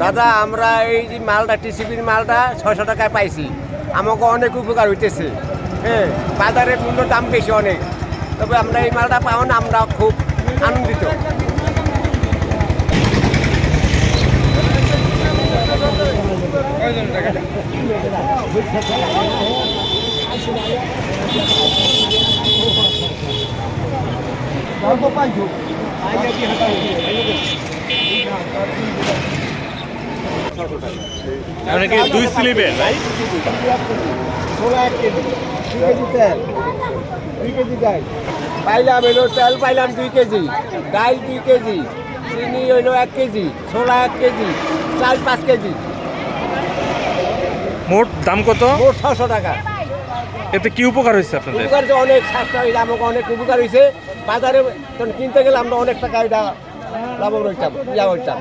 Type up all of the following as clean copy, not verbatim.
দাদা আমরা এই যে মালটা টিসিবির মালটা 600 টাকায় পাইছি, আমাকে অনেক উপকার হইতেছে। হ্যাঁ, বাজারের মূল্য দাম বেশি অনেক, তবে আমরা এই মালটা পাওয়া না আমরা খুব আনন্দিত। কি 2 স্লিপের ভাই? 1 কেজি, 2 কেজি তেল, 2 কেজি ডাল পাইলাম, এলো তেল পাইলাম 2 কেজি, ডাল 2 কেজি, চিনি হইলো 1 কেজি, ছোলা 1 কেজি, চাল 5 কেজি। মোট দাম কত? মোট 600 টাকা। এতে কি উপকার হয়েছে আপনাদের? উপকার যে অনেক স্বাস্থ্য হয়েছে, আমাকে অনেক উপকার হয়েছে। বাজারে তখন কিনতে গেলে আমরা অনেক টাকা এটা লাভবান হইতাম, হইতাম,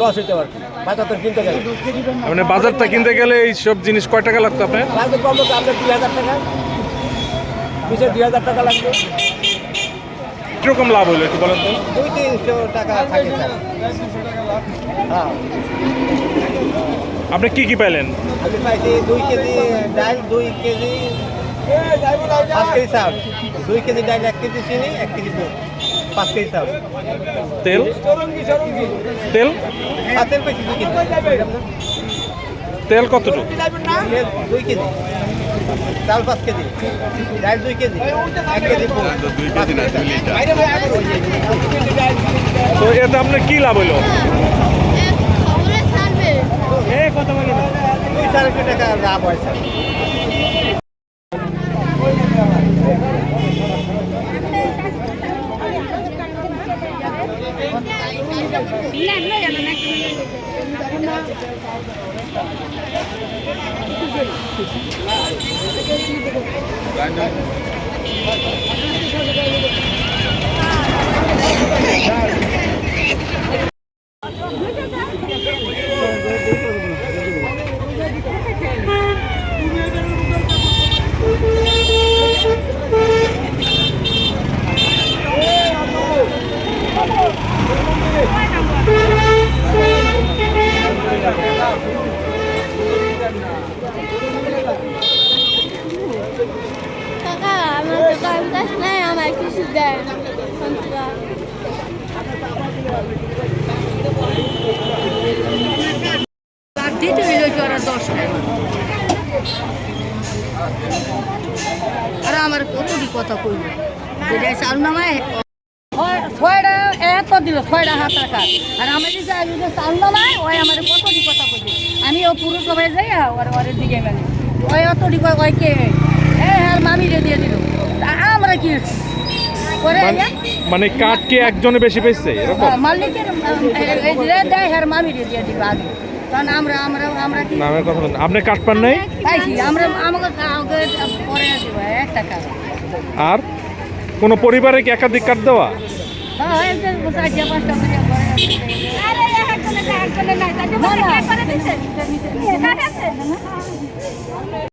লস হইতে পারতাম বাজার তো কিনতে গেলে। মানে বাজারটা কিনতে গেলে এই সব জিনিস কয় টাকা লাগতো আপনার? লাগবে কম আপনার 2000 টাকা, 2000 টাকা লাগবে। কিরকম লাভ হলো একটু বলেন তো? 200-300 টাকা থাকে স্যার। হ্যাঁ, আপনি কি কি পাইলেন? আমি পাইছি 2 কেজি ডাল, 2 কেজি 5 কেজি চাল, 2 কেজি ডাল, 1 কেজি চিনি, 1 কেজি দুধ, 5 কেজি চাল। তেল? তেল তেল পেয়েছি 2 কেজি। তেল কতটুকু? 2 কেজি, চাল 5 কেজি, ডাল 2 কেজি, 1 কেজি দুধ, 2 কেজি না 2 লিটার। তো এতে আপনার কি লাভ হলো? কত মানে 200 টাকা লাভ হয় স্যার। কাকা আমার তো কাম কাজ নাই, আমার কিছু দেয় না। দিতে হইল কি ওরা 10 টাকা, আর আমার কতটি কথা কইল যেটা চাল নামায় 6টা এত দিল, 6টা হাত টাকা, আর আমার যে চাল নামায় ওই আমার কতটি কথা কইল। আমি ও পুরো সবাই যাই ওর দিকে মানে ওই অতটি ওই কে হ্যাঁ মামিরে দিয়ে দিল, আমরা কি করে মানে কাঠ কি একজনে বেশি পেয়েছে এরকম? মালিকের দেয় হ্যাঁ মামিরে দিয়ে দিল আগে, কারণ আমরা আমরা আমরা কি নামের কথা বলেন। আপনি কাঠ পান নাই? পাইছি আমরা, আমাকে পরে দিব 1 টাকা। আর কোন পরিবারে কি একাধিক কাঠ দেওয়া? হ্যাঁ একজন 4-5টা করে পরে আরে একজনে নাই, তাকে বলে কে করে দিছে? কাট আছে না?